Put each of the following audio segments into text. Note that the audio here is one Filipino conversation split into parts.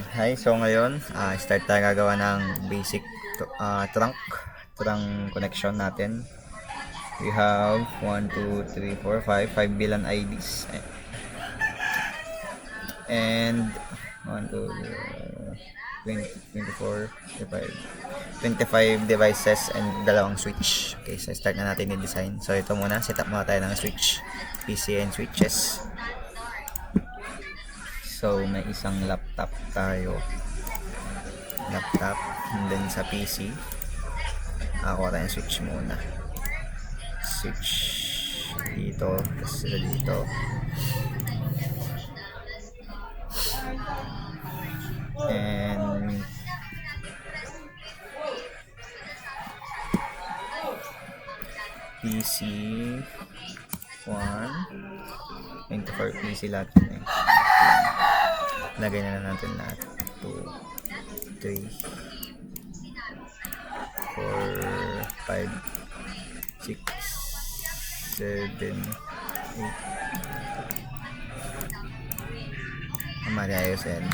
Hi, so ngayon, start tayo gagawa ng basic trunk connection natin. We have 1, 2, 3, 4, 5 bilang IDs. And 1, 2, 20, 24, 25, 25 devices and dalawang switch. Okay, so start na natin i-design. So ito muna, set up muna tayo ng switch, PC and switches. So may isang laptop tayo. And then sa PC ako tayo switch muna, switch dito, tapos sila dito, and PC 1 24 PC lahat yun eh. Lagay na lang natin lahat. 2, 3, 4, 5, 6, 7, 8. Mali ayos yan.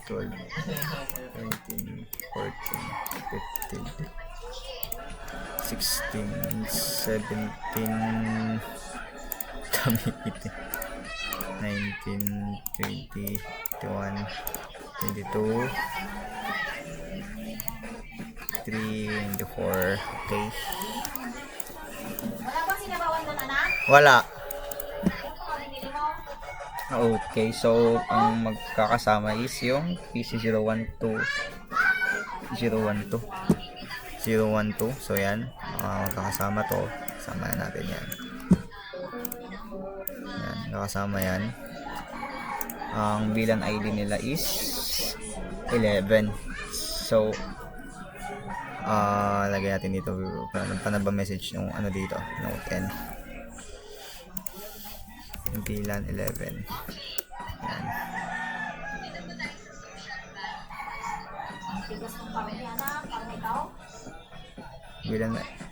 12, 13, 14, 15, 16, 17, 19, 20, 21, 22, 3, and 4. Okay. Wala bang sinabawan mo na na? Wala. Ito ka binili mo? Okay, so ang magkakasama is yung PC012. 012. So yan, magkakasama to. Sama natin yan. Yan, magkakasama yan. Ang bilang ID nila is 11. So lagay natin dito panaba message yung ano dito, note N. Bilan 11. Yan. Tigas ng pamilya na, pang ikaw?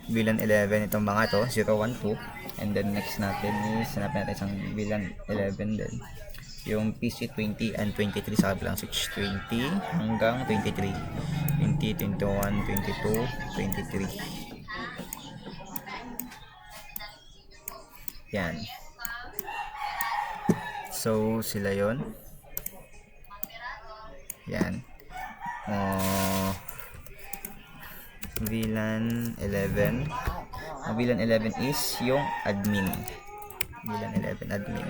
Bilan 11 itong mga to, 012. And then next natin is hanapin natin isang bilan 11 din. Yung PC 20 and 23 sa kabilang switch, 20 hanggang 23. 20, 21, 22, 23. Yan. So sila yon. Yan. VLAN 11. Ang VLAN 11 is yung admin. VLAN 11 admin.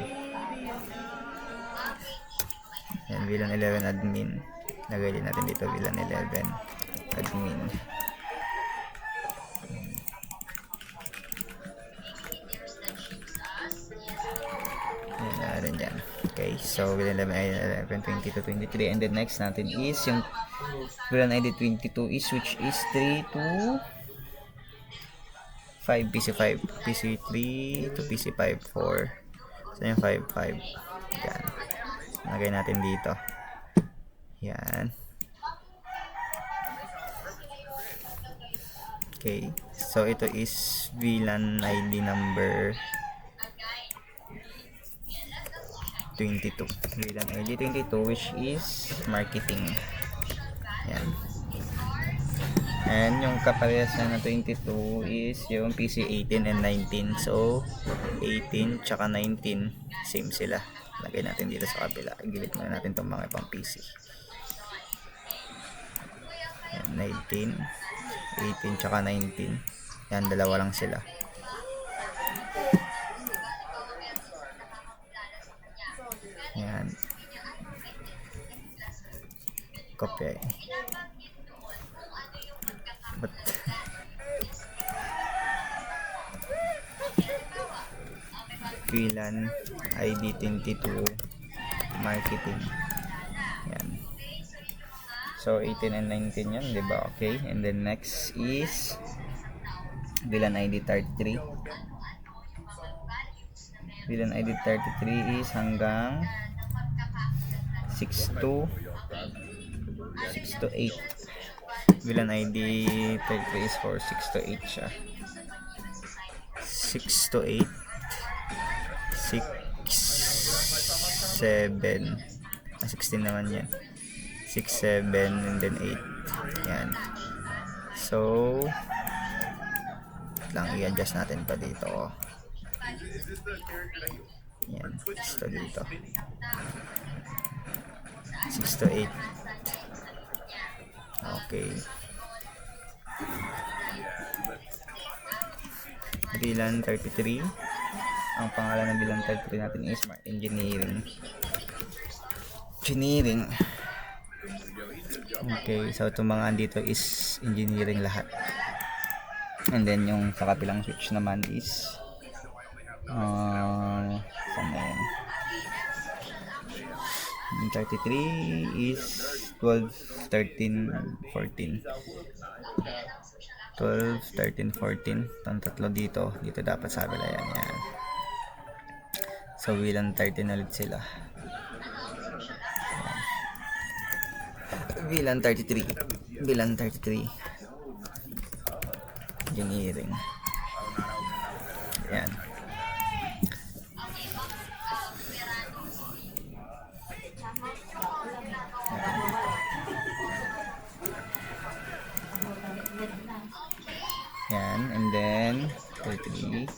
Yan, VLAN 11 admin. Lagay din natin dito VLAN 11 admin. Yan na rin dyan. Okay, so VLAN 11, 20 to 23. And then next natin is yung VLAN ID 22 is which is 3 to 5 PC5, PC3 to PC5, 4. So yung 5, 5. Yan. Lagay natin dito. Yan. Okay. So ito is VLAN ID number 22. VLAN ID 22 which is marketing. Yan. And yung kaparehas na 22 is yung PC 18 and 19. So 18 tsaka 19 same sila. Lagay natin dito sa kabila. Gilid muna natin itong mga pang PC. Yan, 19, 18 tsaka 19. Yan, dalawa lang sila. Yan. Copy. But VLAN ID 22 marketing. Yan. So 18 and 19 yan, di ba? Okay. And then next is VLAN ID 33. VLAN ID 33 is hanggang 6 to 8. VLAN ID 33 is for 6 to 8 siya. 6 to 8, 6, 7, 16 naman yan. 6, 7, and then 8. Yan. So, lang i-adjust natin pa dito. Yan. So, dito. 6 to 8. Okay. Bilan 33. Ang pangalan ng bilan 33 natin is Smart Engineering. Okay, so itong mga andito is engineering lahat. And then yung sa kabilang switch naman is saan na yun? Yung 33 is 12, 13, 14. 12, 13, 14. Itong tatlo dito. Dito dapat sa kabila yan. So, bilang 13 ulit sila. Bilang 33. Bilang 33. Engineering. Yan. Yan, and then 33.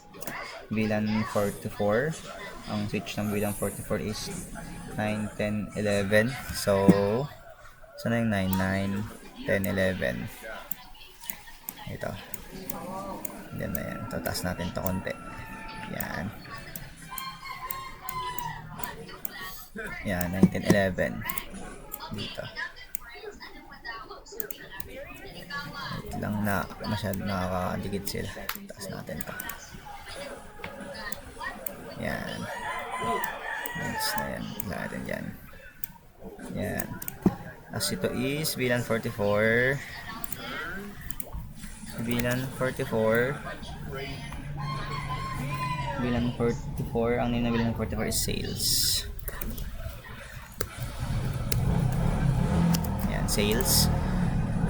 Bilang 44. Ang switch ng bilang 44 is 9, 10, 11. So, saan na yung 9, 10, 11? Ito. Yan na yan. Tataas natin ito konti. Yan. Yan, 9, 10, 11. Dito. Wait lang na masyadong nakakadikit sila. Taas natin ito. Yan. Next na yan. Lahat yan. Yan. As ito is bilang 44. Bilang 44. Bilang 44. Ang name na bilang 44 is sales. Yan, sales.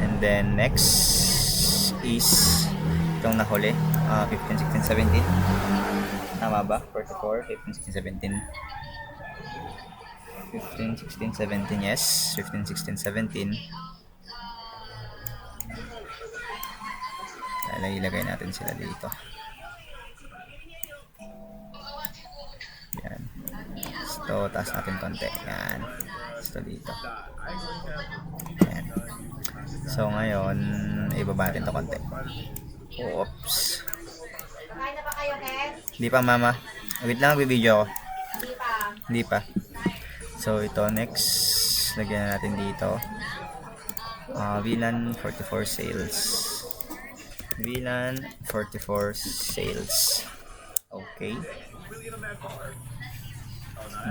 And then next is itong nahuli. 15, 16, 17. Tama ba? 44, 15, 16, 17. 15, 16, 17. Yes. 15, 16, 17. Ilagay natin sila dito. Yan. So, taas natin konti. Yan. So, dito. Yan. So, ngayon, ibaba natin ito konti. Oops. Kain na ba kayo, Ken? Hindi pa, mama. Wait lang, magbibideo ako. Hindi pa. Hindi pa. So, ito, next. Lagyan na natin dito. VLAN 44 sales. VLAN 44 sales. Okay.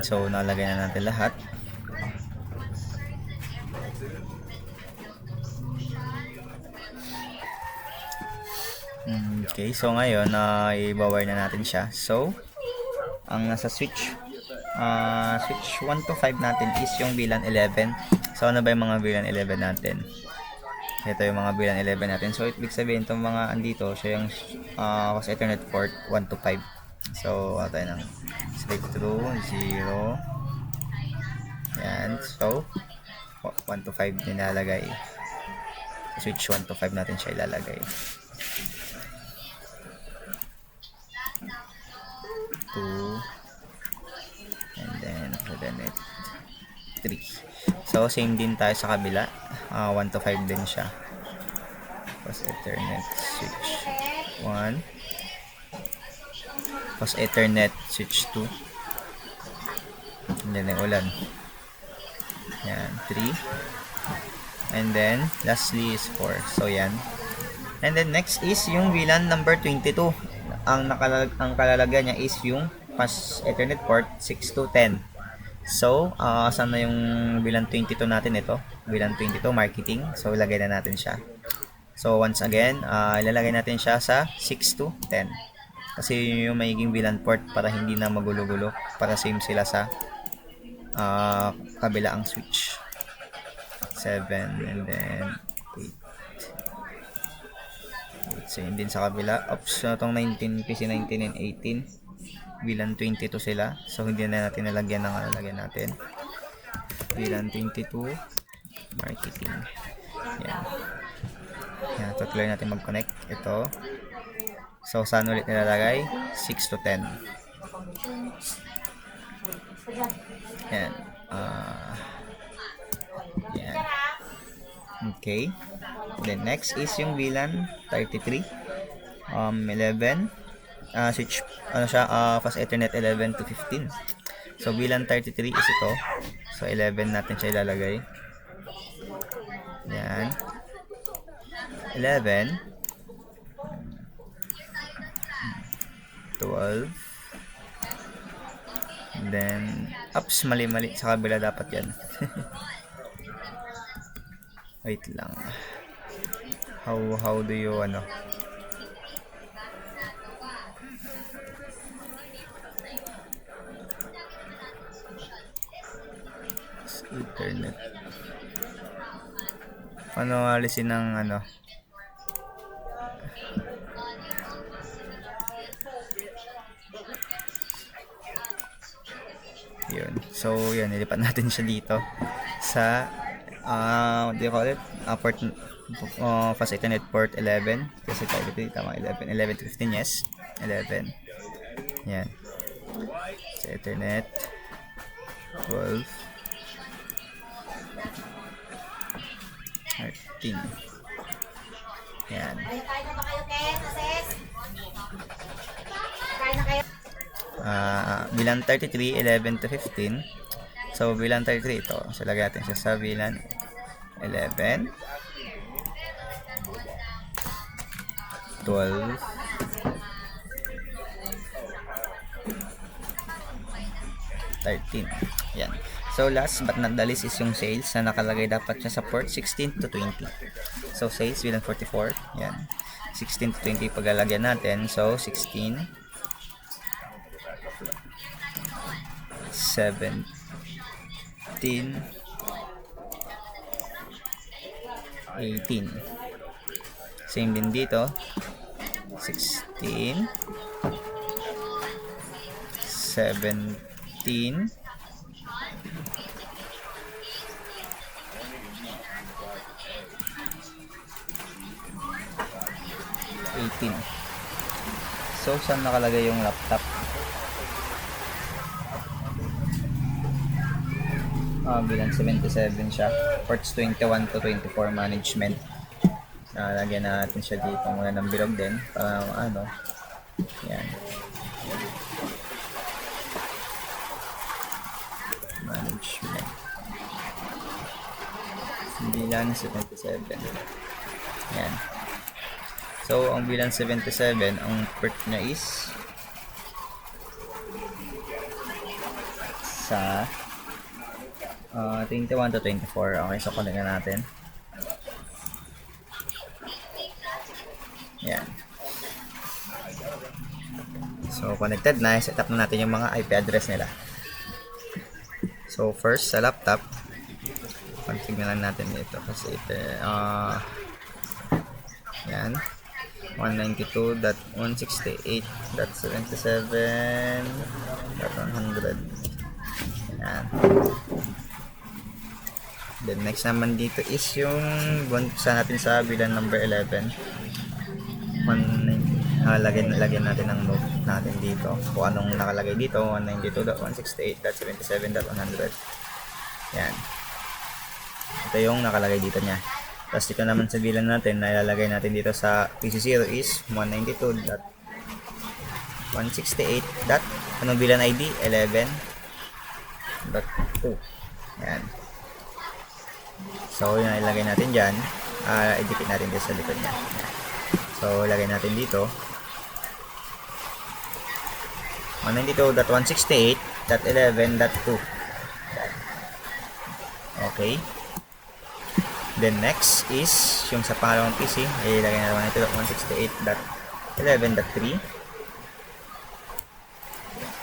So, nalagay na natin lahat. Okay, so ngayon, i-wire na natin siya. So, ang nasa switch 1 to 5 natin is yung VLAN 11. So, ano ba yung mga VLAN 11 natin? Ito yung mga VLAN 11 natin. So, ibig sabihin itong mga andito, siya yung sa Ethernet port 1 to 5. So, tayo ng straight through 0. Yan. So, 1 to 5 nilalagay. Switch 1 to 5 natin siya ilalagay. 2 and then Ethernet 3. So same din tayo sa kabila, 1 to 5 din siya. Tapos Ethernet switch 1, tapos Ethernet switch 2, and then yung ulan. Yan, 3, and then lastly is 4. So yan. And then next is yung VLAN number 22. Ang kalalagyan niya is yung pas Ethernet port 6 to 10. So, saan na yung VLAN 22 natin ito? VLAN 22 marketing. So, ilagay na natin siya. So, once again, ilalagay natin siya sa 6 to 10. Kasi yung magiging VLAN port para hindi na magulo-gulo. Para same sila sa kabilaang switch. 7 and then 8. Same din sa kabila. Oops, itong 19, PC19 and 18. VLAN 22 sila. So, hindi na natin nalagyan ng lagyan natin. VLAN 22, marketing. Yan. Yan, tutuloy natin mag-connect. Ito. So, saan ulit nilalagay? 6 to 10. Yan. Yan. Okay. Then, next is yung VLAN 33. 11. Switch, fast Ethernet 11 to 15. So, VLAN 33 is ito. So, 11 natin siya ilalagay. Yan. 11. 12. Then, ups, mali-mali. Sa kabila dapat yan. Wait lang. How do you, Ethernet. Paano alisin ng yun. So, yun. Nilipat natin siya dito sa what do you call it? Port fast Ethernet port 11. Kasi tayo dito, tama, 11. 11 to 15, yes. 11. Yan. Sa Ethernet 12. 13. Yan. Kain na ba kayo, Ken? Ases? Kain na kayo? VLAN 33, 11 to 15. So, VLAN 33 ito. So, lagay natin siya sa VLAN 11. 12. 13. Yan. So, last but not the least is yung sales na nakalagay dapat siya sa port 16 to 20. So, sales VLAN 44. Yan. 16 to 20 paglalagyan natin. So, 16. 17. 18. Same din dito. 16. 17. 18. So, saan nakalagay yung laptop? Bilang 77 siya. Ports 21 to 24 management. Lagyan natin siya dito muna ng bilog din. Para yan. Management. Bilang 77. Yan. So, ang bilang 77, ang port niya is sa 21 to 24. Okay, so connect na natin. Yan. So, connected na. Set up na natin yung mga IP address nila. So, first, sa laptop, config na lang natin dito. Kasi ito, yan. 192.168.77.100. Yan. Then next naman dito is yung buwan natin sa VLAN number 11. Lagyan natin ang note natin dito. Kung anong nakalagay dito, 192.168.77.100. Yan. Ito yung nakalagay dito niya. Tapos dito naman sa VLAN natin, na ilalagay natin dito sa PC0 is 192.168. Anong VLAN ID? 11.2. Yan. So, yun ang ilagay natin dyan. Idikit natin dito sa likod niya. So, ilagay natin dito 192.168.11.2. Okay. Then next is yung sa pangalawang PC, ilagay na naman ito 168.11.3.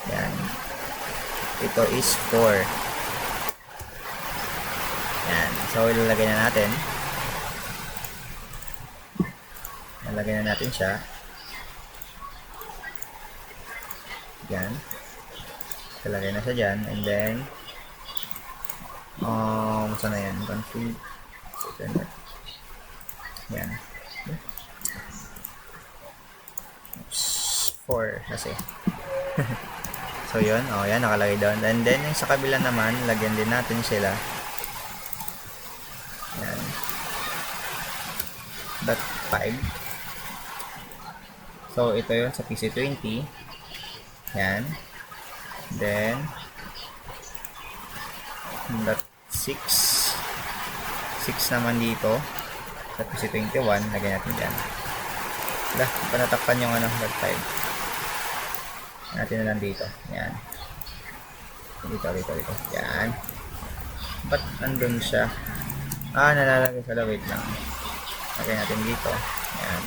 Yan. Ito is 4. Yan. So, ilalagay na natin. Ilalagay na natin siya. Yan. Ilalagay na siya dyan. And then, Saan na yan? Config. Yan. 4 kasi. So, yun. Yan, nakalagay doon. And then, yung sa kabila naman, lagyan din natin sila. Yan. Dot 5. So, ito yun sa PC20. Yan. Then, dot 6. 6 naman dito. Sa PC21, lagyan natin dyan. Panatakpan yung dot 5. Natin na lang dito. Yan. Dito. Yan. Ba't andun siya? Nalalagay sa wait lang. Lagyan natin dito. Yan.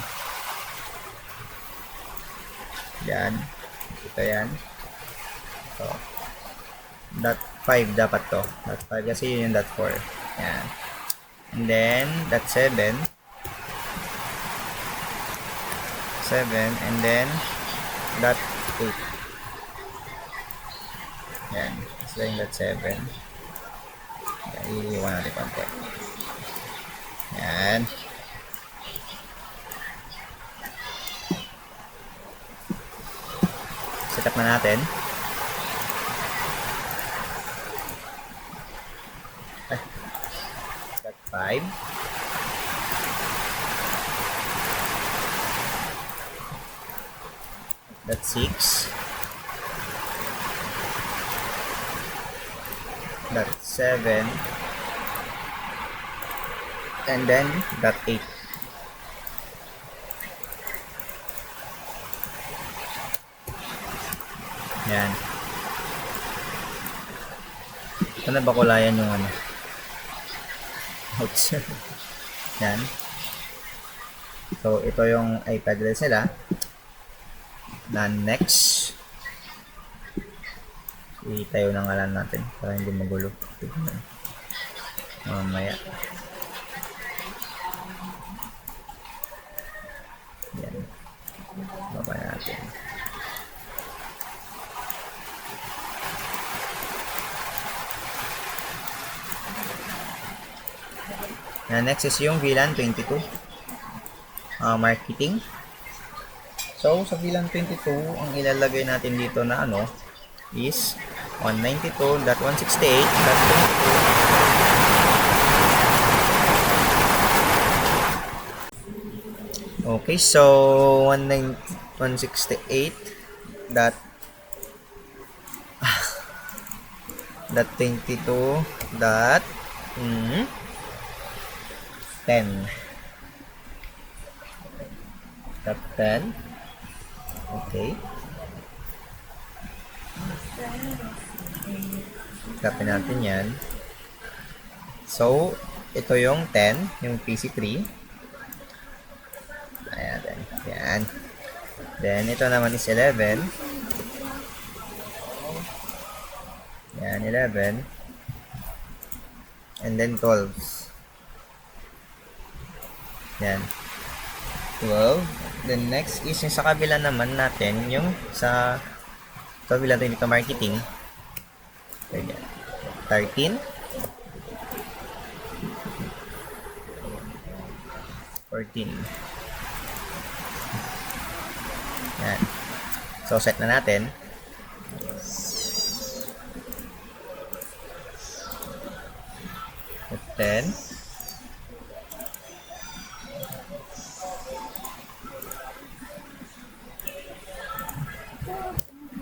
Yan. Ito yan. So, dot 5 dapat to. Dot 5 kasi yun yung dot 4. Yan. And then, dot 7. 7. And then, dot 8. Yan. So, yung dot 7. Yan. Iiwan natin konti. Yan. Set up na natin. Dot 5. Dot 6. Dot 7. And then dot 8. Yan. Ito na bakulayan yung ouch. Yan. So, ito yung IP address nila. Na next. Itayo na ngalan natin para hindi magulo. Mamaya. Yan. Baba natin. Next is yung VLAN 22. Marketing. So, sa VLAN 22, ang ilalagay natin dito na is 192.168.22. Okay, so 168 dot 22 dot 10 dot 10. Okay, copy natin yan. So, ito yung 10, yung PC3. Ayan. Yan. Then, ito naman is 11. Yan, 11. And then 12. Yan. 12. Then, next is yung sa kabila naman natin, yung sa kabila natin dito, marketing. Ayan. 13. 14. Yan. So, set na natin. At 10.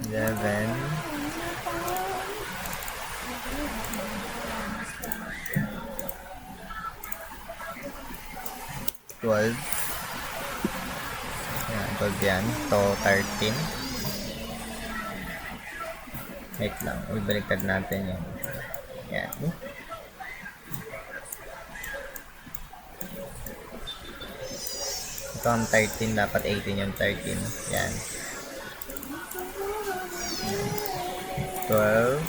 11. 12. Yan, 12 yan. Ito, 13. Wait lang. Ibaliktad natin yung yan. Ito ang 13. Dapat 18 yung 13. Yan. 12.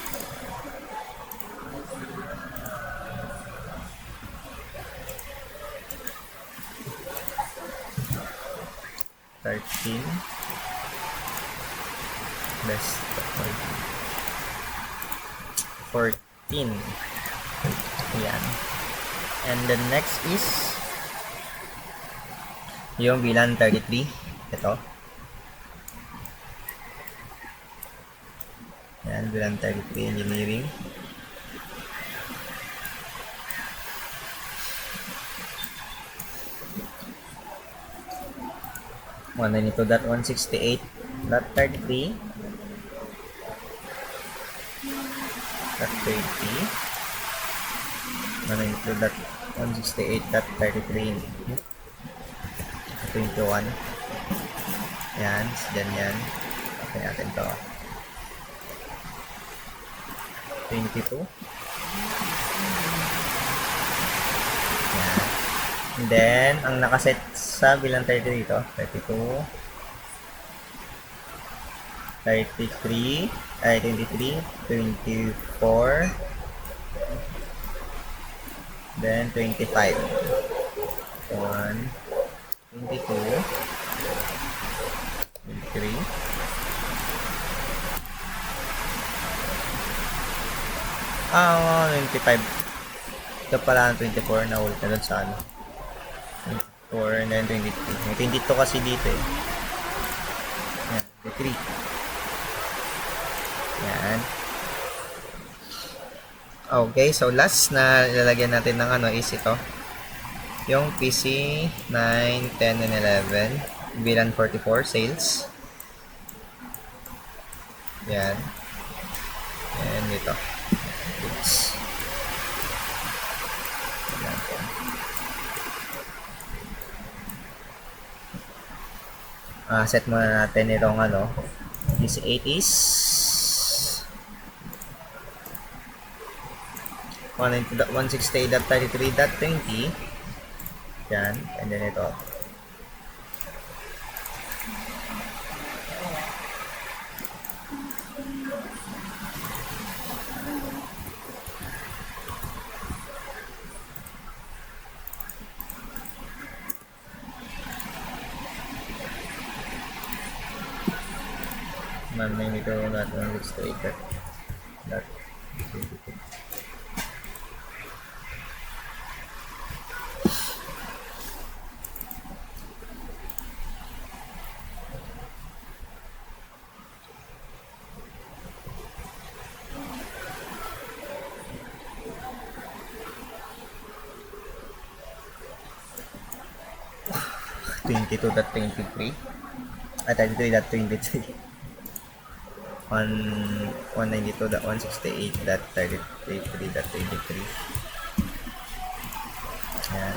13. Best 14. Yan. And then next is yung VLAN 33. Ito. Yan, VLAN 33 engineering. One nito dot 168.33 dot 30. One nito dot 168.33 21. Yan, ganyan. Okay natin to. 22. Yan. And then, ang nakaset sa bilang 30 dito, 32, 33, 23, 24, then 25. 1, 22, 23, ah, 25. Ito pala ang 24 na ulit na doon sa ano. 24 and then 23. May 22 kasi dito eh. Yan, 23. Yan. Okay, so last na ilalagyan natin ng ano is ito. Yung PC 9, 10, and 11. VLAN 44 sales. Yan. And ito. Oops. Set muna natin itong ano. This 8 is 168.33.20. Yan. And then ito. May nito natin 168. That 22.23 at 33.23 192.168.33.23. Yan.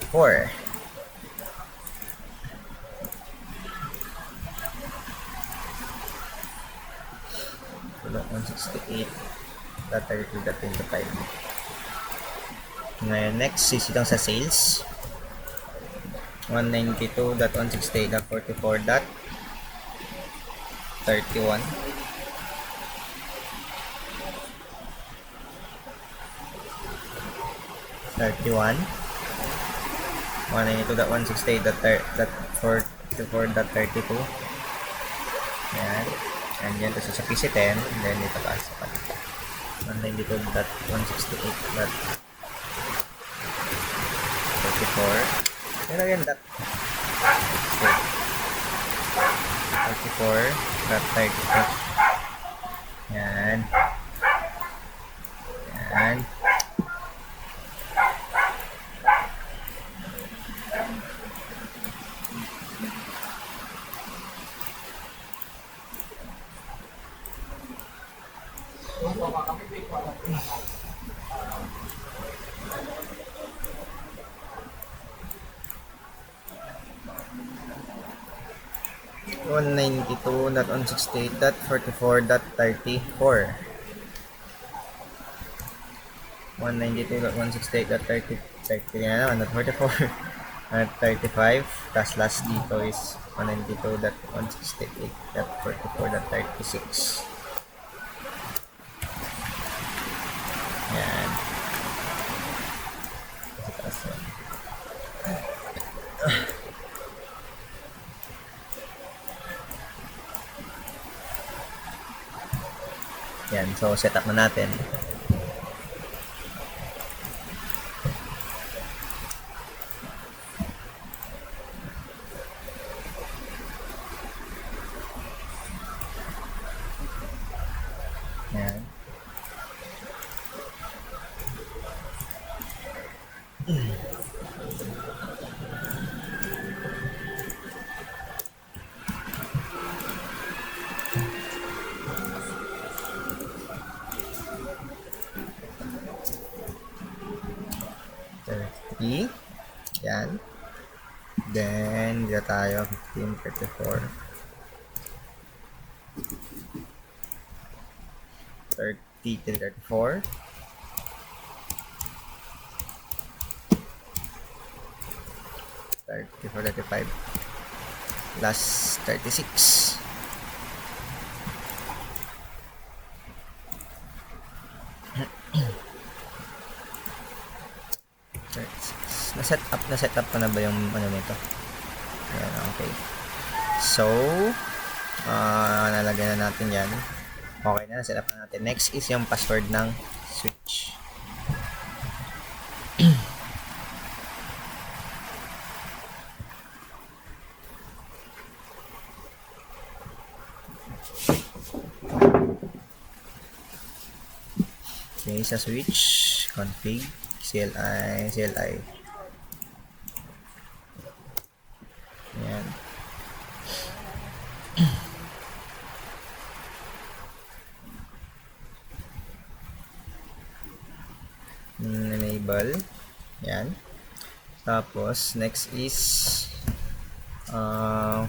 .4. Tulong 168.32.25. Ngayon, next is itong sa sales. 192.168.44.31. .31 192.168.44.32. Yan. And yan, tapos sa PC10, and then dito pa sa 192.168.44. Pero yan, that 44.32. Yan. Yan. One 192.168.44.34. 192.168.30 na naman, not 44. At 35. Tapos last dito is 192.168.44.36. Yan. Yan, so set up na natin. Yan. Yan. Then, dito tayo, 15, 34. 34. 35. Last 36. Na-set up ko na ba yung ano nito? Ayan, okay. So, nalagyan na natin yan. Okay na, set up na natin. Next is yung password ng switch. Okay, sa switch, config, CLI. Ayan. Enable. Yan. Tapos, next is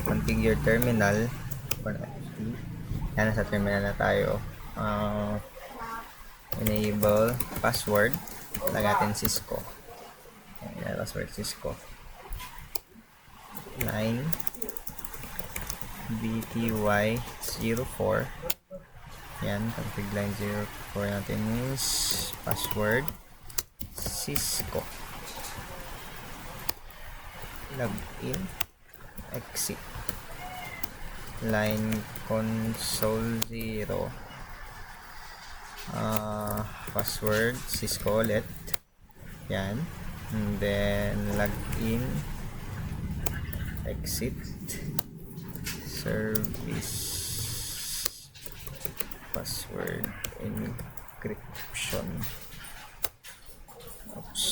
configure terminal. Yan, nasa terminal na tayo. Enable password. Lagatin Cisco. Yan, password Cisco. 9 BTY04. Yan, config line 04 natin is password Cisco. Login, exit, line console 0, password Cisco ulit. Yan, and then login, exit, service, password encryption. Oops.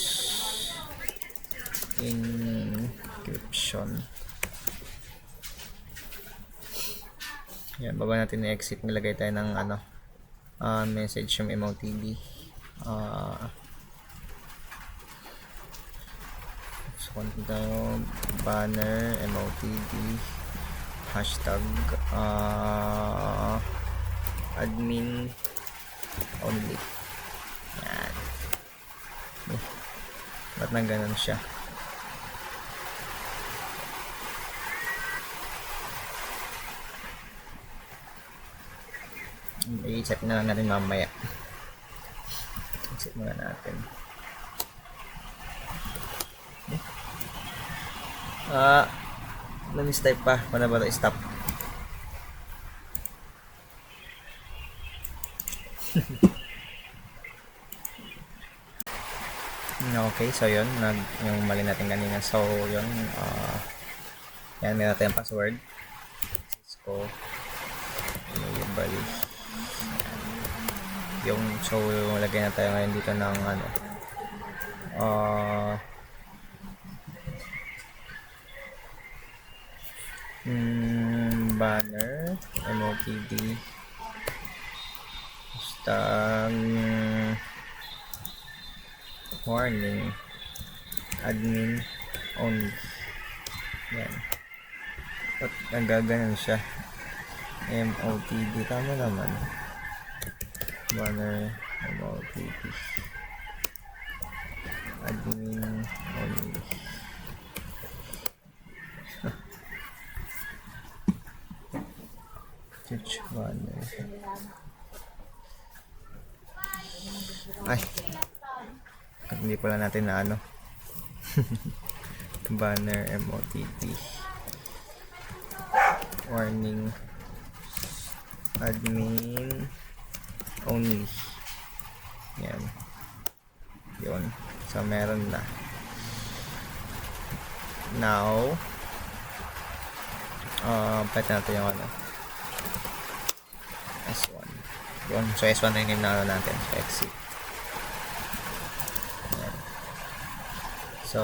Encryption. Yan, bago natin i-exit, nilagay tayo ng message yung MOTD. So, konti tayo, banner, MOTD, hashtag, admin only. Yan. Ba't nang ganun siya? I-check na lang natin mamaya. I-check muna natin. Na-mistype pa. Paano ba ito stop? Okay, so yun. Yung mali natin kanina. So, yun. Yan, meron tayong password. Cisco. Enable. Yung, so, lagay na tayo ngayon dito ng banner, MOTD, warning, admin only. Yan. Ba't nagaganon siya? MOTD, tama naman. Banner, MOTD, admin only. Switch banner. Ay, hindi pala natin na banner, MOTD, warning, admin only. Yan. Yun. So, meron na. Now, pwede natin yung ano. S1. Yun. So, S1 na yung name natin. So, exit. Yan. So,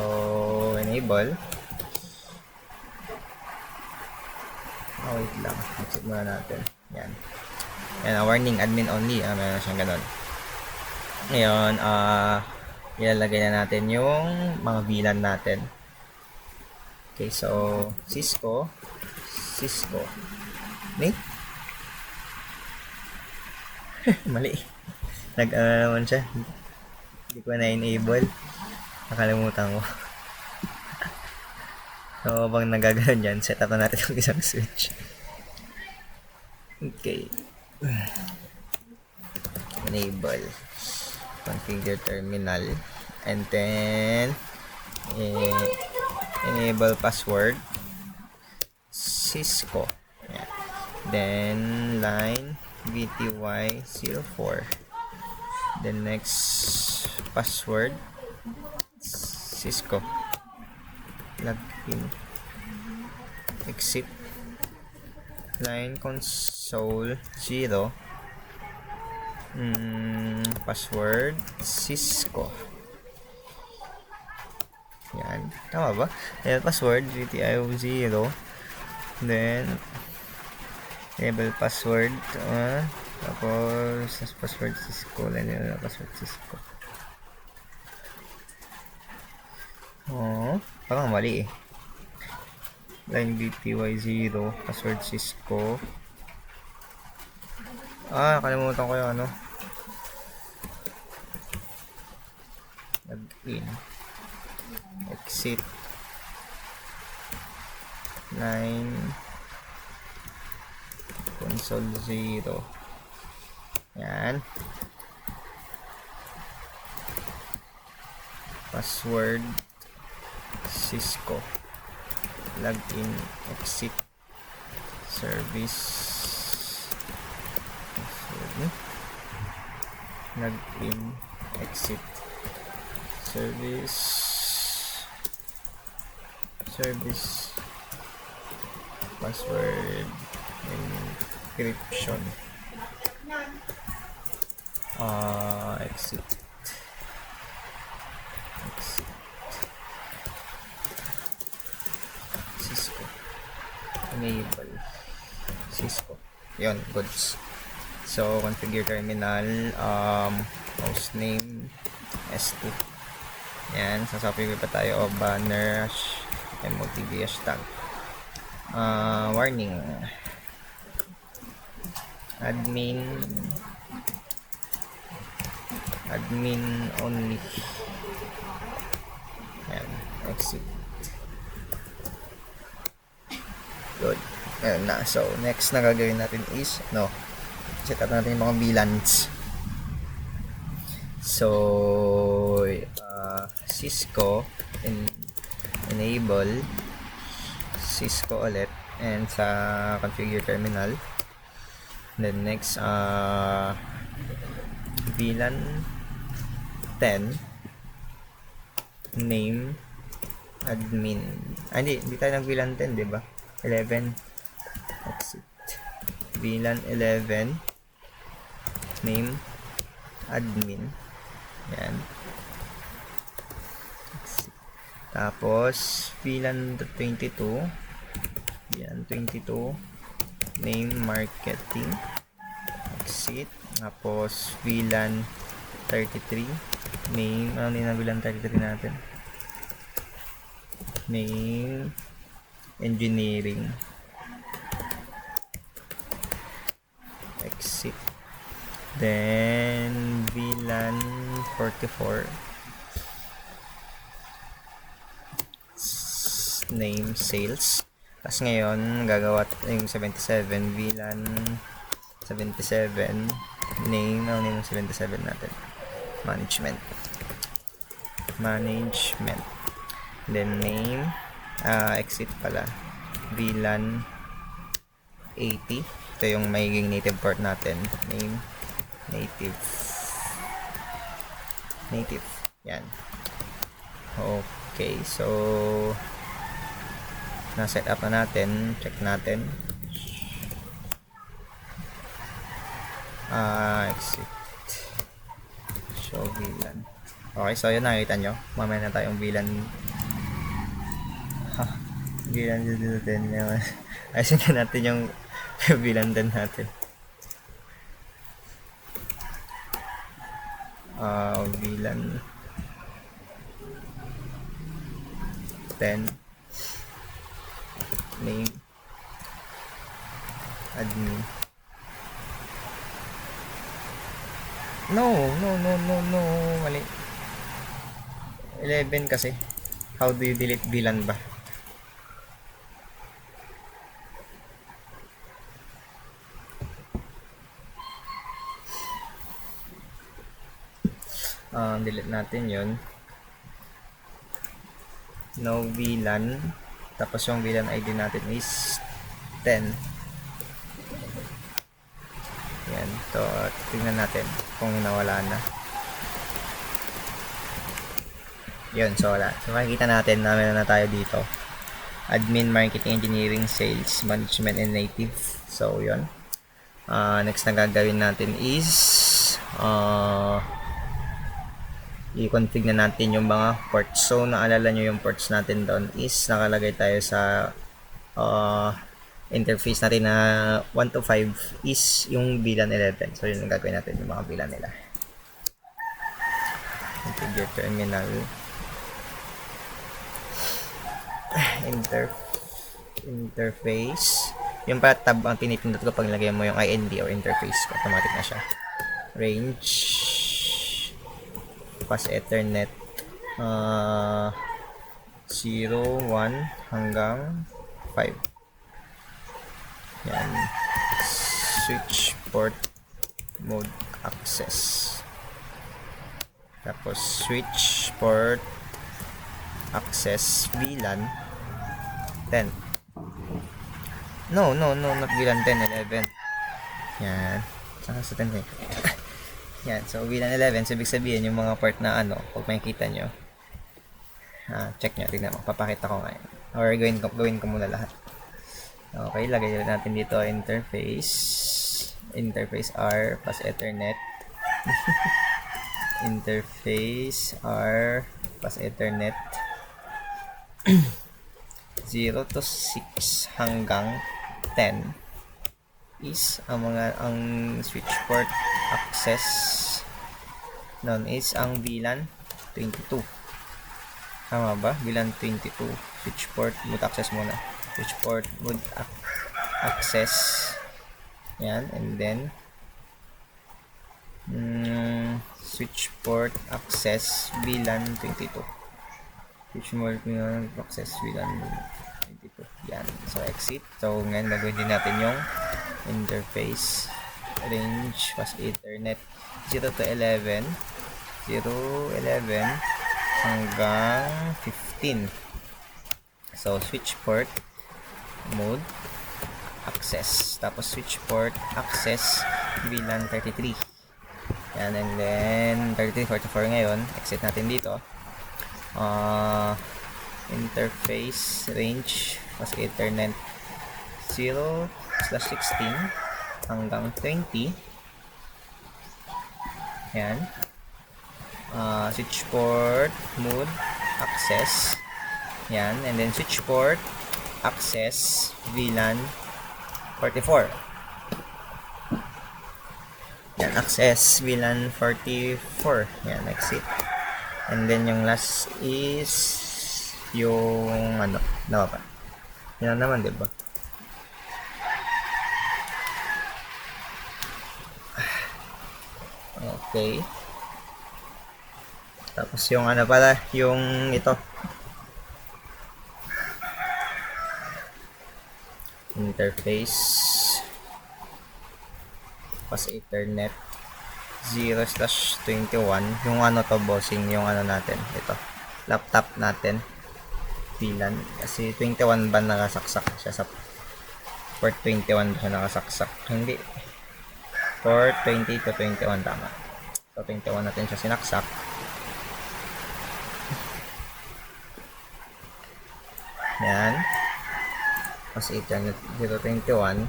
enable. Wait lang. Exit muna natin. Yan. Yan, warning, admin only. Meron siyang ganun. Ngayon, ilalagay na natin yung mga VLAN natin. Okay, so, Cisco. Ni? Mali. Naman siya. Hindi ko na-enable. Nakalimutan ko. So, habang nagagano'n dyan, set up na natin yung isang switch. Okay. Enable. Configure terminal. And then, enable password. Cisco. Yeah. Then, line VTY04. Then, next password. Cisco. Login. Exit. Line console 0. Password Cisco. Yan. Tama ba? Ayan, password VTI0. Then, enable password. Tapos, password Cisco. Line password Cisco. Parang mali eh. Line VTY0. Password Cisco. Kalimutan ko yung ano. Login. Exit. Line console 0. Yan. Password Cisco. Login. Exit. Service. Login. Exit. Service. Password. Encryption. Exit. Cisco. Enable. Cisco. Yun, goods. So, configure terminal. Hostname S2. Yan. Sasapin pa tayo. Banner MOTB hashtag. Warning. Admin only. Yan. Exit. Good. Ayan na. So, next na gagawin natin is, set up natin yung mga VLANs. So, Cisco, enable Cisco ulit, and sa configure terminal. Then next, VLAN 10, name admin. Hindi tayo nag VLAN 10, di ba? 11. Exit. VLAN 11, name admin. Yan. Exit. Tapos VLAN 22, name marketing. Exit. Tapos VLAN 33, name, ano yung VLAN 33 natin? Name engineering. Exit. Then VLAN 44, name sales. Tapos ngayon gagawa yung 77, VLAN 77, name, ano yung 77 natin? Management. Then name, exit pala, VLAN 80. Ito yung magiging native port natin. Name native. Native. Yan. Okay, so na-set up na natin. Check natin. Exit. Show VLAN. Okay, so yun, nakita nyo. Mamaya na tayong VLAN. VLAN din. Ayusin na natin yung VLAN din natin. VLAN 10 name admin. No, mali. 11 kasi. How do you delete VLAN ba? Delete natin yun. No VLAN. Tapos yung VLAN ID natin is 10. Yan. So, tingnan natin kung nawala na. Yun, so wala. So, makikita natin na meron na tayo dito. Admin, Marketing, Engineering, Sales, Management, and Native. So, yun. Next na gagawin natin is i-config na natin yung mga ports. So, naalala nyo yung ports natin doon is nakalagay tayo sa interface natin na 1 to 5 is yung VLAN 11. So, yun ang gagawin natin yung mga VLAN nila. Configure terminal. Interface. Yung pa tab ang tinipindot ko pag nilagay mo yung IND or interface. Automatic na siya. Range. Pass Ethernet 0, 1 hanggang 5. Yan. Switch port mode access. Tapos switch port access VLAN 10. No, not VLAN 10, 11. Yan. Saka sa 10 eh. Yan, so VLAN 11, so ibig sabihin yung mga part na ano, pag makikita nyo, check nyo, tignan mo, papakita ko ngayon. Or gawin ko muna lahat. Okay, lagay natin dito interface R plus Ethernet. Interface R plus Ethernet 0 to 6 hanggang 10 is ang switch port access noon is ang VLAN 22. Tama ba? VLAN 22 switch port mode access muna. Switch port mode access. Yan, and then switch port access VLAN 22. Switch port access VLAN 22. Yan. So, exit. So, ngayon gagawin din natin yung interface range pas Ethernet 0 to 11 hanggang 15. So, switch port mode access. Tapos, switch port access VLAN 33. Yan, and then 33, 44 ngayon. Exit natin dito. Interface range pas Ethernet 0/16 hanggang 20. Yan. Switch port mode access. Yan, and then switch port access VLAN 44. Yan, access VLAN 44. Yan, exit. And then yung last is yung ano, naman. Yan naman, diba? Okay. Tapos yung ano pala, yung ito. Interface. Pas Ethernet 0/21. Yung ano to, bossing, yung ano natin. Ito. Laptop natin. VLAN. Kasi 21 ba nakasaksak siya sa port 21 ba siya nakasaksak? Hindi. port 20 to 21, tama. So 21 natin siya sinaksak. Yan. Mas 8 yan, 021.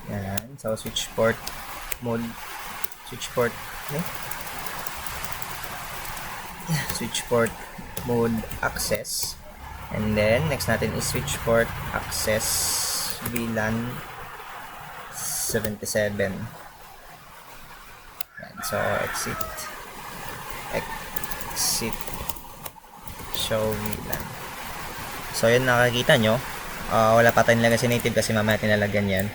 Yan. So switch port mode. Switch port. Okay. Switch port mode access. And then, next natin is switch port access VLAN 77. Yan. So, exit. Show VLAN. So, yun nakakita nyo. Wala pa tayong nilagay sa native kasi mamaya tinalagyan yan.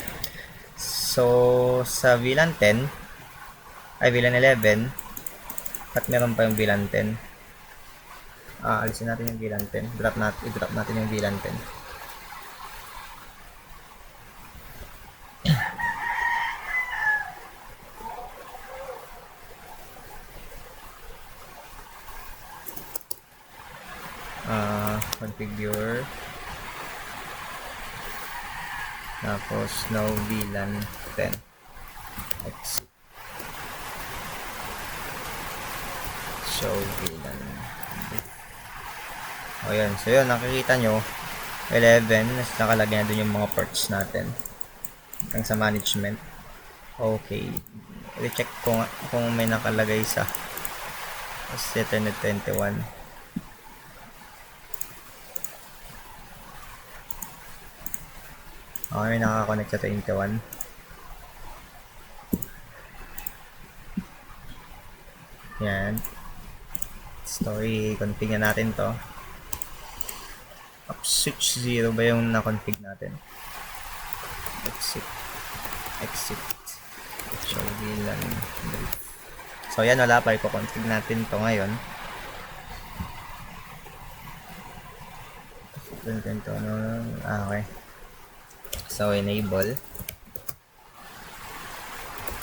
So, sa VLAN 10, ay VLAN 11, at meron pa yung VLAN 10. Alisin natin yung VLAN 10. I-drop natin yung VLAN 10. Configure. Tapos, no VLAN 10. Exit. Show VLAN. O yan. So yun, nakikita nyo 11, nakalagay na dun yung mga ports natin hanggang sa management. Okay, i-check ko nga kung may nakalagay sa Ethernet 21. Okay, may nakakonect sa 21. Yan. Story, config na natin to. Switch 0 ba yung na-config natin? Exit. Show VLAN brief. So yan, wala pa. I-config natin to ngayon. Okay. So enable.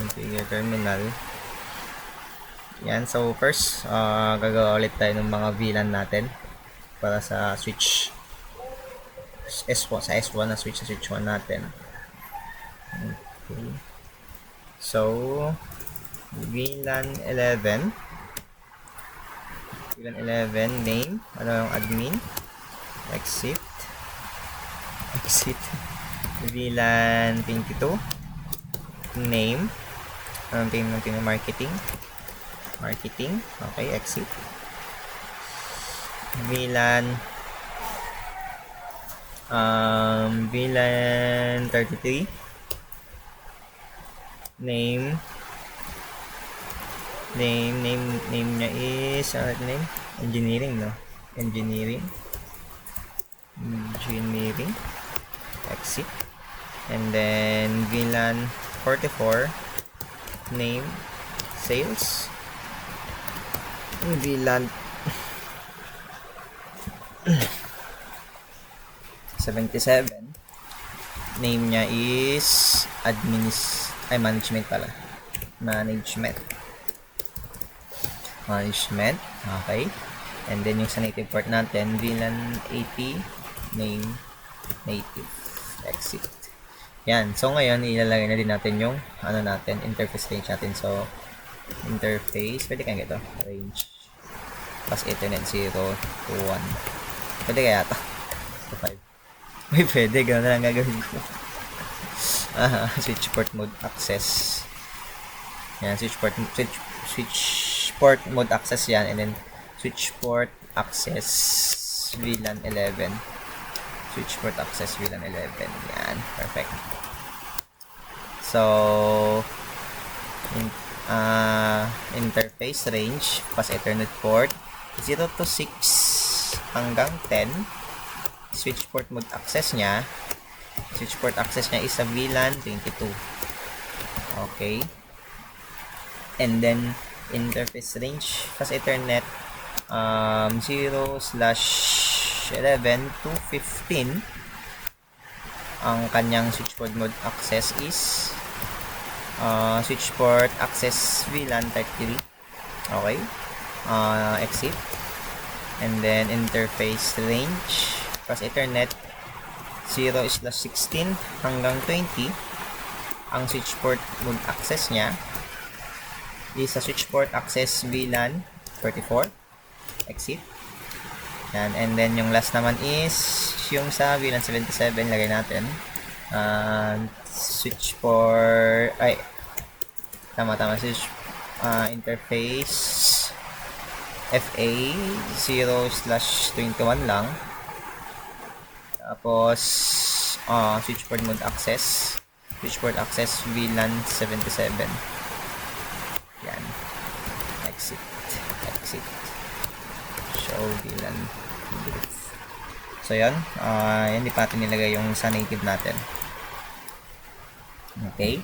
Configure terminal. Yan. So first, gagawa ulit tayo ng mga VLAN natin para sa switch S1, sa S1 na switch 1 natin. Okay. So VLAN 11 name, ano yung admin, exit VLAN 22 name, anong team ng marketing, okay, exit VLAN VLAN 33 name niya is engineering exit, and then VLAN 44 name sales, VLAN 77 name niya is management, okay, and then yung sa native port natin VLAN 80 name native, exit. Yan, so ngayon ilalagay na din natin yung interface range natin. So interface, pwede kaya ito range plus Ethernet 0 to 1, pwede kaya ito to 5. May pwede, gano'n na lang gagawin ko. Switch port mode access. Yan, switch port mode access yan, and then switch port access VLAN 11. Switch port access VLAN 11. Yan, perfect. So interface range plus Ethernet port 0 to 6 hanggang 10. Switch port mode access niya is sa VLAN 22. Okay, and then interface range plus Ethernet 0/11 to 15. Ang kanyang switch port mode access is switch port access VLAN 33. Okay, exit, and then interface range plus Ethernet 0/16 hanggang 20. ang switch port mode access niya is sa switch port access VLAN 34 exit. Yan, and then yung last naman is yung sa VLAN 77 lagay natin. Switch port tama switch interface FA 0/21 lang. Tapos switch port mode access VLAN 77. Yan, exit show VLAN. So yan, hindi pa natin nilagay yung sa native natin. Okay.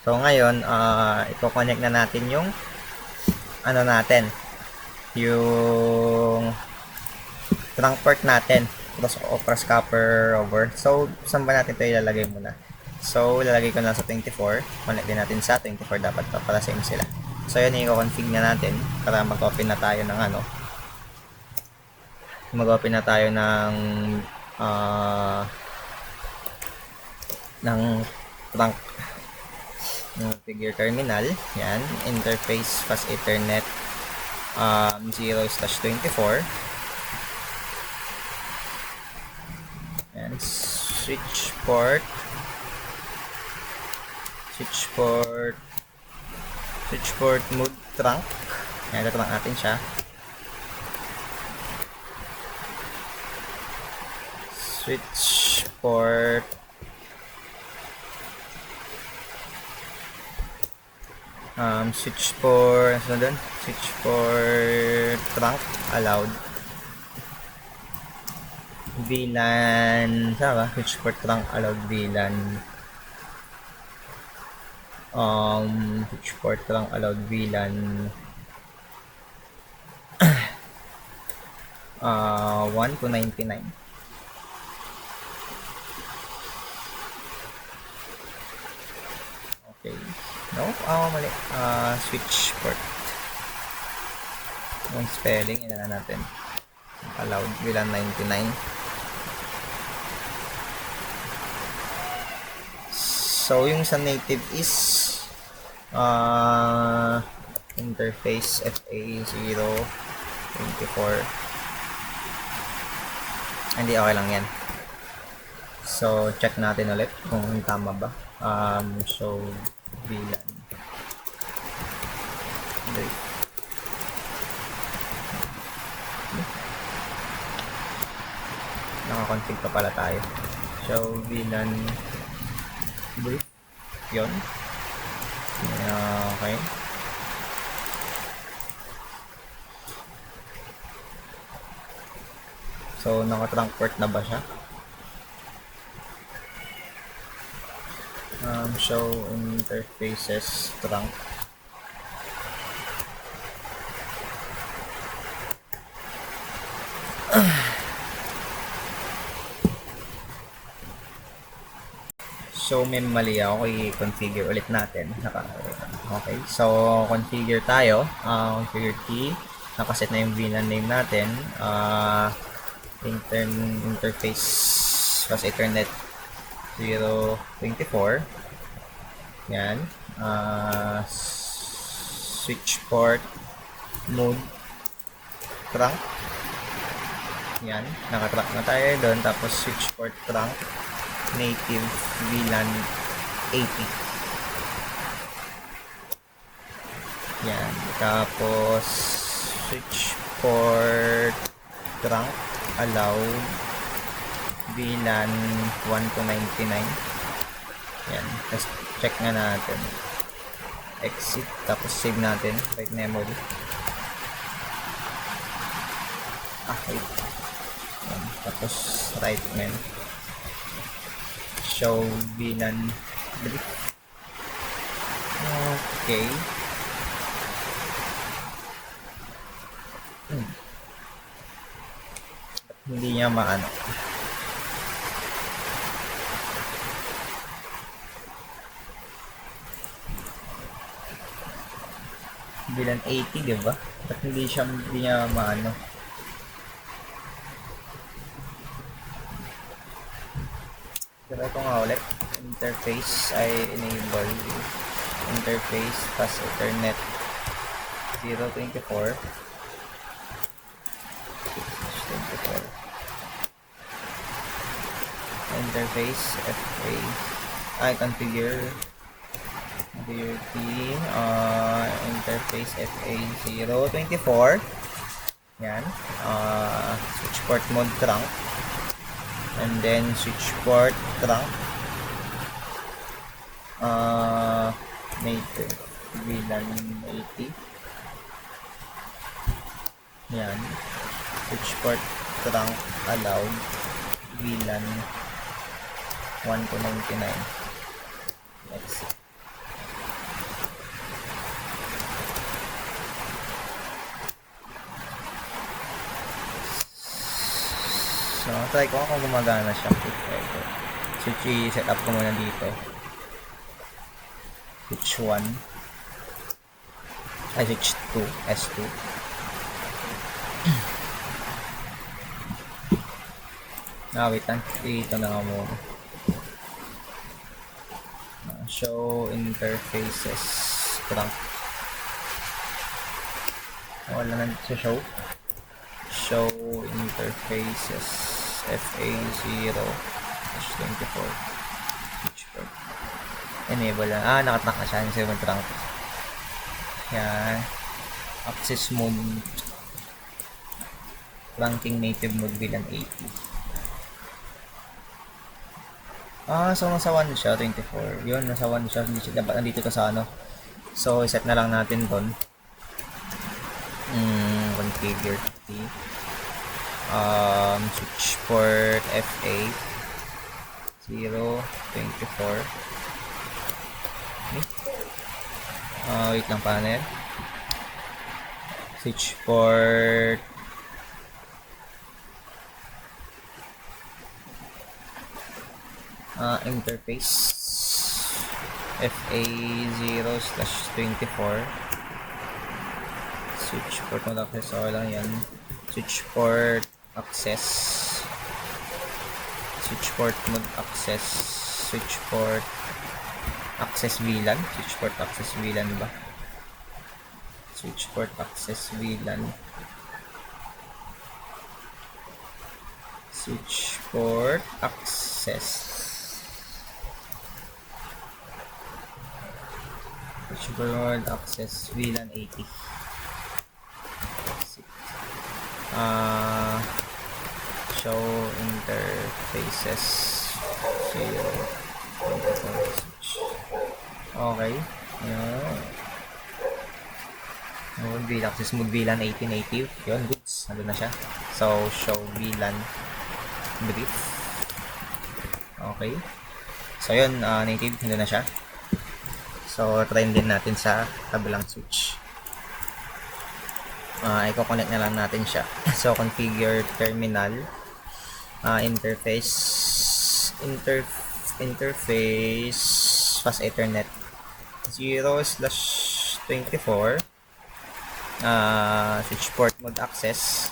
So ngayon, i-connect na natin yung yung trunk port natin, cross copper over. So saan ba natin ito ilalagay muna? So lalagay ko na sa 24, connect din natin sa 24, dapat pa para same sila. So yun, i-config na natin para mag-open na tayo ng trunk figure terminal. Yan, interface fast ethernet 0/24. and switch port mode trunk. Yan, ito lang natin siya. Switch port trunk allowed VLAN, switch port trunk allowed VLAN, switch port trunk allowed VLAN 1 to 99. Okay. No? Mali. Switch port. Yung spelling, yun na natin. Allowed VLAN 99. So, yung sa native is interface FA 0/24. Hindi, okay lang yan. So, check natin ulit kung tama ba. So, VLAN. Naka-config pa pala tayo. So, VLAN brief. Yun. Okay. So, naka-trunk port na ba siya? Show interfaces trunk. So may mali ako, i-configure ulit natin. Okay, so configure tayo. Configure key. Nakaset na yung VLAN name natin. Interface fast ethernet 0/24. Yan. Switch port mode trunk. Yan, naka-trunk na tayo doon. Tapos switch port trunk native VLAN 80. Yan, tapos switch port trunk allowed VLAN 1 to 99. Yan, tapos check na natin. Exit, tapos save natin, write memory. Wait. Yan, tapos write mem. Show VLAN brief. Okay. Hindi niya maano. VLAN 80, diba? Ba't hindi niya maano? Pero ito nga ulit, interface ay enable. Interface plus Ethernet 024 24 interface FA ay configure T interface FA 024 yan, switch port mode trunk, and then switch port trunk native VLAN 80 yan, switch port trunk allowed VLAN 1 to 99. Next. So, try ko kung gumagana siya. Switch i-set up ko muna dito. Switch 1. Ay, switch 2. S2. Wait lang. Dito na nga muna. Show interfaces. Trunk. Wala na dito sa show. Show interfaces FA0/24 switch port. Enable lang. Nakatrack na siya yung 7 trunk. Yan. Access mode. Trunking native mode VLAN 80. So nasa 1 siya, 24. Yun, nasa 1 siya. Hindi siya dapat nandito ka sa ano. So, iset na lang natin doon. Configure T. Switch port FA 024. Okay. Wait lang, paano yan? Switch port interface FA0/24 switch port mode access. Okay lang yan. Switch port access, switch port mode access, switch port access VLAN, switch port access VLAN ba? Switch port access VLAN, switch port access, switch port access VLAN 80. Show interfaces 0. Okay. VLAN access mode VLAN 80 native. Yun, goods. Nandun na siya. So, show VLAN brief. Okay. So, yun, native. Nandun na siya. So, try din natin sa kabilang switch. I-connect na lang natin siya. So, configure terminal. Interface fast Ethernet 0/24. Switch port mode access.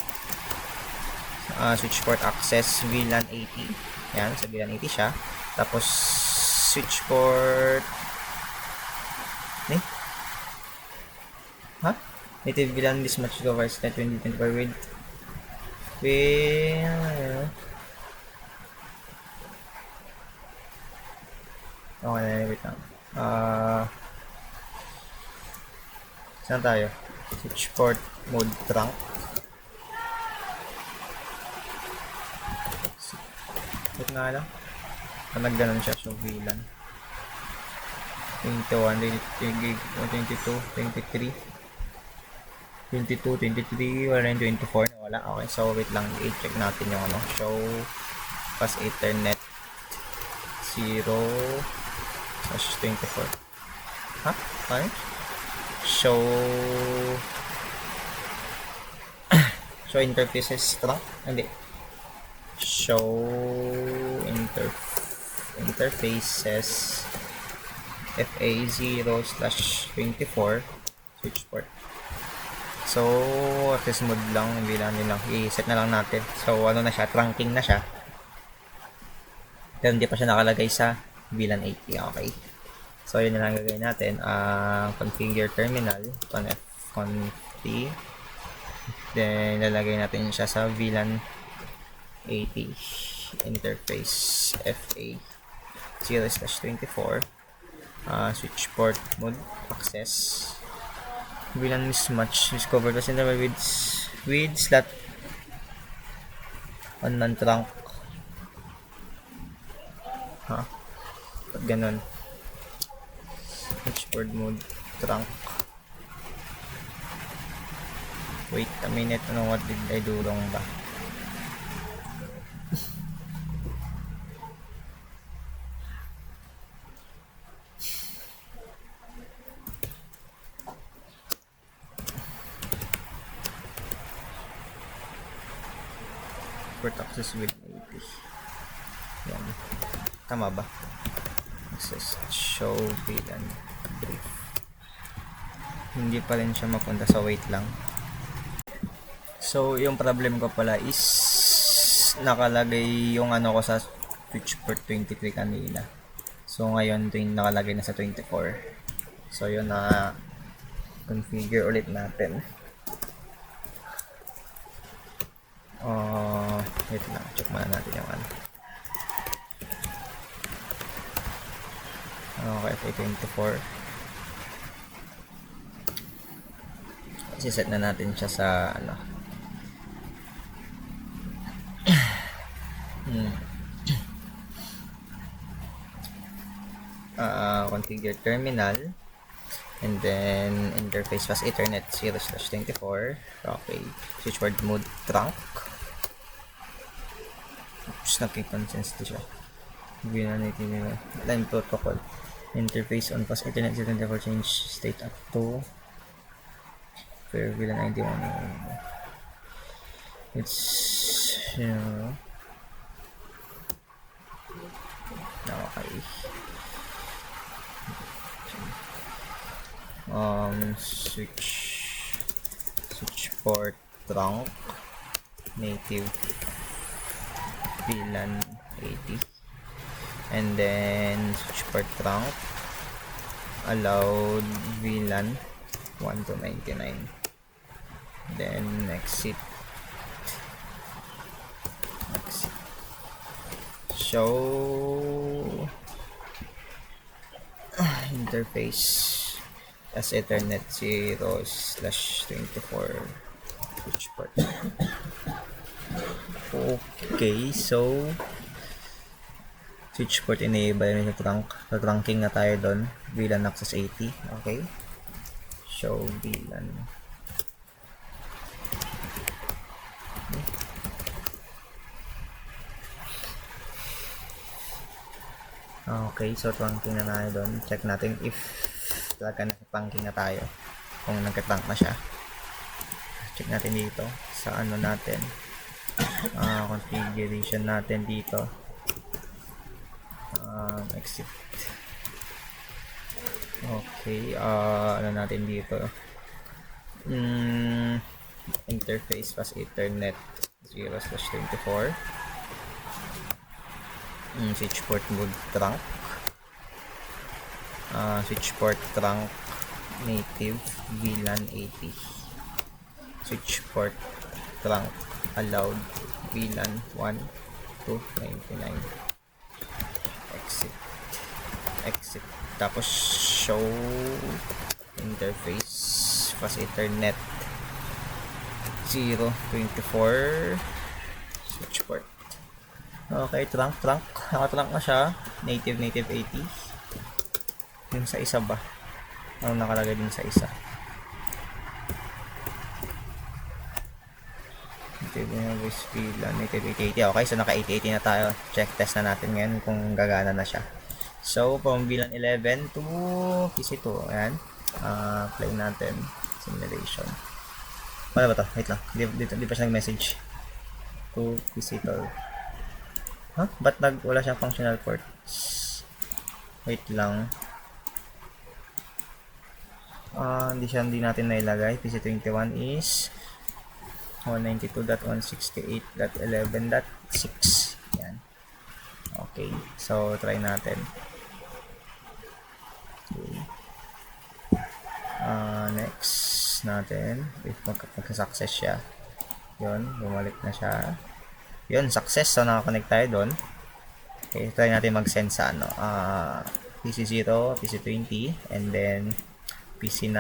Switch port access VLAN 80. Yan, sa VLAN 80 siya. Tapos, switch port native VLAN mismatch device net 2024 with okay, wait lang. Saan tayo? Switch port mode trunk. Wait nga lang. Nagganon siya. So, VLAN 21, 22, 23 wala yung 24 wala. Okay, so wait lang, i-check natin yung ano, show fast Ethernet 0/24. Paano? Show interfaces trunk? Hindi. Show interfaces FA0/24 switch port. So, access mode lang, VLAN din lang. I-set na lang natin. So, ano na siya, trunking na siya. Pero hindi pa siya nakalagay sa VLAN 80. Okay. So, yun na lang gagawin natin. Configure terminal. Config. Then, lalagay natin siya sa VLAN 80. Interface FA 0/24. Switch port mode access. VLAN mismatch. Discover the interval with slot on non-trunk. Ba't ganun? Switchboard mode trunk. Wait a minute, what did I do wrong ba? Port access with 80. Yan. Tama ba? Access show VLAN brief. Hindi pa rin siya mapunta sa wait lang. So, yung problem ko pala is nakalagay yung ko sa switch port 23 kanina. So, ngayon ito yung nakalagay na sa 24. So, yun na configure ulit natin. Wait lang. Check muna natin yung Okay, FA24. Isiset na natin siya sa configure terminal, and then interface was Ethernet 0/24. Okay, switchboard mode trunk. Oops, nagkikonsensity siya. Line protocol. Interface on pass Ethernet 0/24, change state up to VLAN 91. It's okay. Switch port trunk native VLAN 80, and then switch port trunk allowed VLAN 1 to 99, then exit show interface as Ethernet 0/24 switch port. Okay, so switch port enable yung trunk. Trunking na tayo doon. VLAN access 80. Okay. Show VLAN. Okay, so trunking na tayo doon. Check natin if talaga nag-trunking na tayo. Kung nag-trunk na siya. Check natin dito sa natin. Configuration natin dito. Exit. Okay, natin dito. Interface was Ethernet 0/24. Switch port mode trunk. Switch port trunk native VLAN 80. Switch port trunk allowed VLAN 1 to 99. Exit. Tapos show interface fast Ethernet 0/24 switch port. Okay, trunk. Naka-trunk na siya. Native 80. Yung sa isa ba? Ano nakalagay din sa isa? Native voice VLAN, native 8080. Okay, so naka 8080 na tayo. Check test na natin ngayon kung gagana na siya. So, from VLAN 11 to PC2. Ayan. Play natin. Simulation. Wala ba to? Wait lang. Di pa siya nag-message. To PC2. Ba't wala siyang functional ports? Wait lang. Hindi natin nailagay. PC21 is 192.168.11.6. Yan. Okay. So, try natin. Okay. Next natin. If magka-success siya. Yun. Bumalik na siya. Yun. Success. So, nakakonect tayo doon. Okay. Try natin mag-send sa ano. PC0, PC20, and then PC9.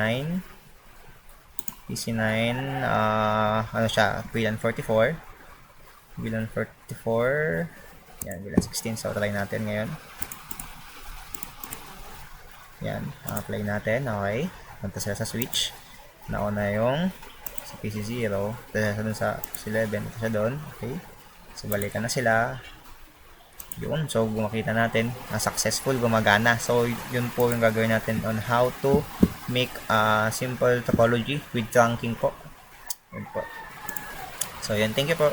PC9, ano siya, VLAN 44. VLAN 44. Yan, VLAN 16. So, try natin ngayon. Yan, apply natin. Okay. Punta sila sa switch. Nauna yung sa PC0. Punta dun sa PC11. Punta siya doon. Okay. So, balikan na sila. Yun. So, gumakita natin na successful, gumagana. So, yun po yung gagawin natin on how to make a simple topology with trunking po. Yun po. So, yun. Thank you po.